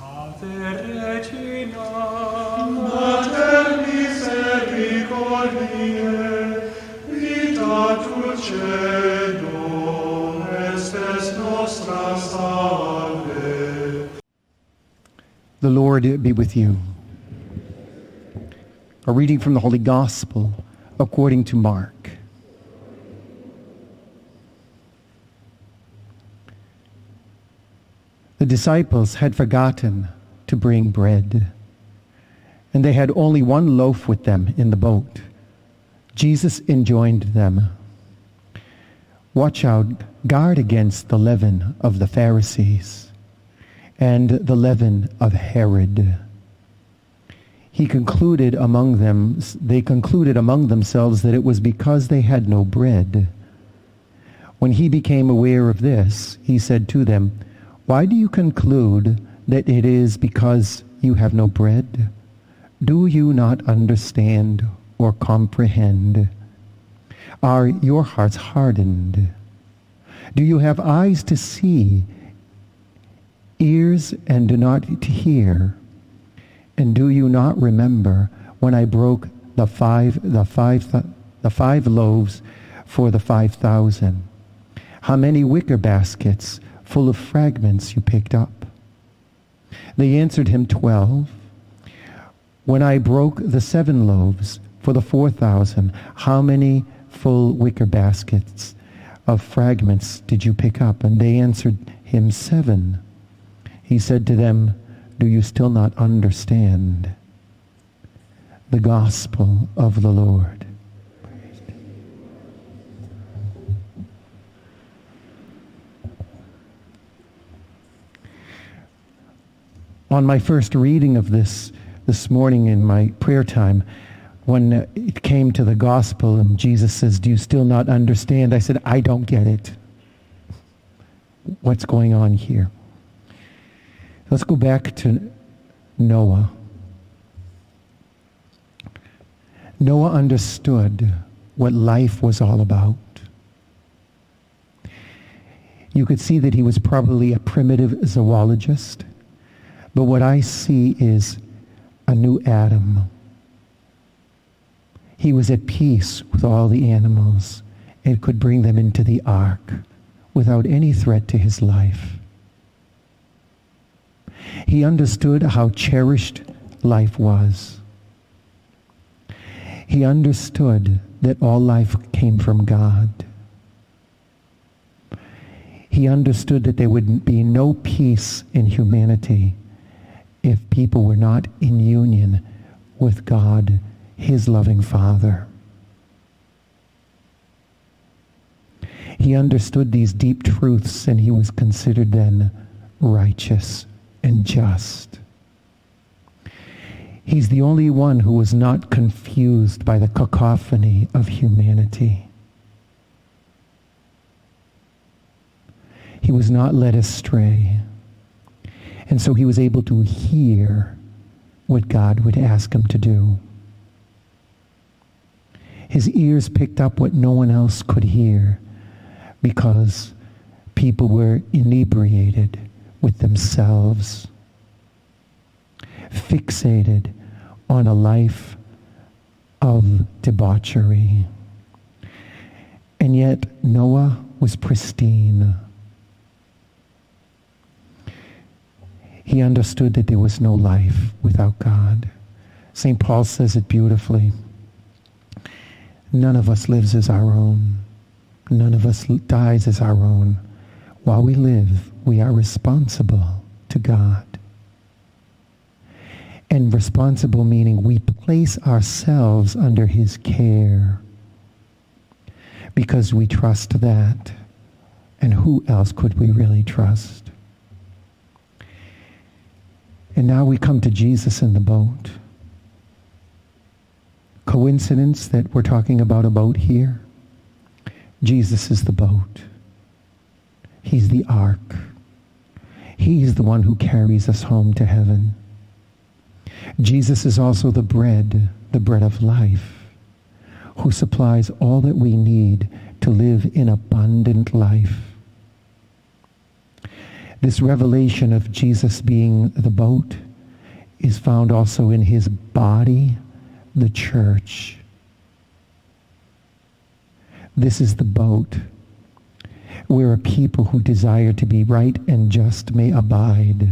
Ave Regina, Mater misericordiae, vita dulcedo, estes nostra salve. The Lord be with you. A reading from the Holy Gospel according to Mark. The disciples had forgotten to bring bread, and they had only one loaf with them in the boat. Jesus enjoined them, "Watch out, guard against the leaven of the Pharisees and the leaven of Herod." They concluded among themselves that it was because they had no bread. When he became aware of this, he said to them, "Why do you conclude that it is because you have no bread? Do you not understand or comprehend? Are your hearts hardened? Do you have eyes to see, ears and do not to hear? And do you not remember when I broke the five loaves for the 5,000? How many wicker baskets full of fragments you picked up?" They answered him, 12. "When I broke the 7 loaves for the 4,000, how many full wicker baskets of fragments did you pick up?" And they answered him, 7. He said to them, "Do you still not understand?" The Gospel of the Lord. On my first reading of this morning in my prayer time, when it came to the gospel and Jesus says, "Do you still not understand?" I said, "I don't get it. What's going on here?" Let's go back to Noah. Noah understood what life was all about. You could see that he was probably a primitive zoologist. But what I see is a new Adam. He was at peace with all the animals and could bring them into the ark without any threat to his life. He understood how cherished life was. He understood that all life came from God. He understood that there would be no peace in humanity if people were not in union with God, his loving Father. He understood these deep truths, and he was considered then righteous and just. He's the only one who was not confused by the cacophony of humanity. He was not led astray. And so he was able to hear what God would ask him to do. His ears picked up what no one else could hear because people were inebriated with themselves, fixated on a life of debauchery. And yet Noah was pristine. He understood that there was no life without God. St. Paul says it beautifully. None of us lives as our own. None of us dies as our own. While we live, we are responsible to God. And responsible meaning we place ourselves under his care because we trust that. And who else could we really trust? And now we come to Jesus in the boat. Coincidence that we're talking about a boat here? Jesus is the boat. He's the ark. He's the one who carries us home to heaven. Jesus is also the bread of life, who supplies all that we need to live in abundant life. This revelation of Jesus being the boat is found also in his body, the church. This is the boat where a people who desire to be right and just may abide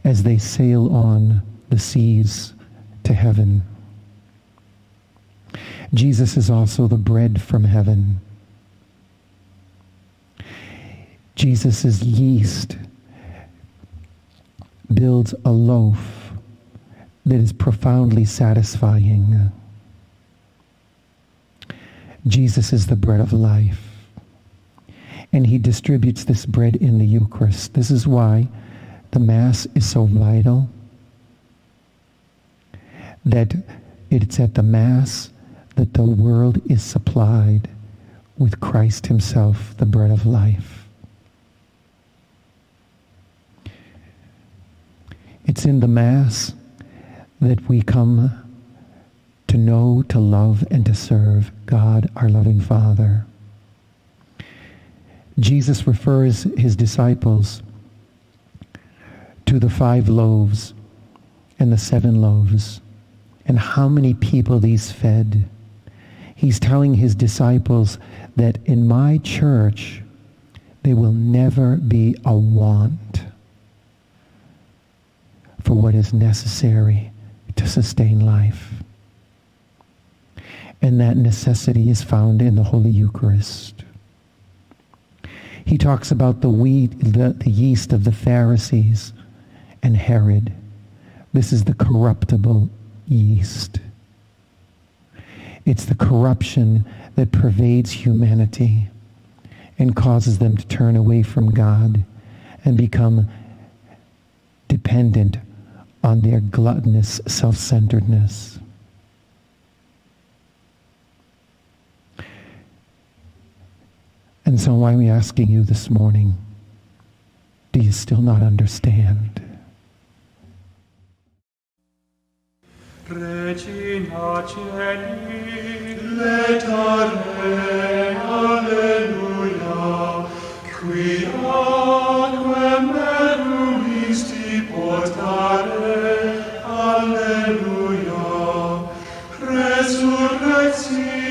as they sail on the seas to heaven. Jesus is also the bread from heaven. Jesus' yeast builds a loaf that is profoundly satisfying. Jesus is the bread of life, and he distributes this bread in the Eucharist. This is why the Mass is so vital, that it's at the Mass that the world is supplied with Christ himself, the bread of life. It's in the Mass that we come to know, to love, and to serve God, our loving Father. Jesus refers his disciples to the 5 loaves and the 7 loaves, and how many people these fed. He's telling his disciples that in my church, there will never be a want for what is necessary to sustain life. And that necessity is found in the Holy Eucharist. He talks about the yeast of the Pharisees and Herod. This is the corruptible yeast. It's the corruption that pervades humanity and causes them to turn away from God and become dependent on their gluttonous self-centeredness. And so I'm asking you this morning, do you still not understand? Regina Celi, letare, alleluia, quiaque merum isti portare, alleluia, resurrectio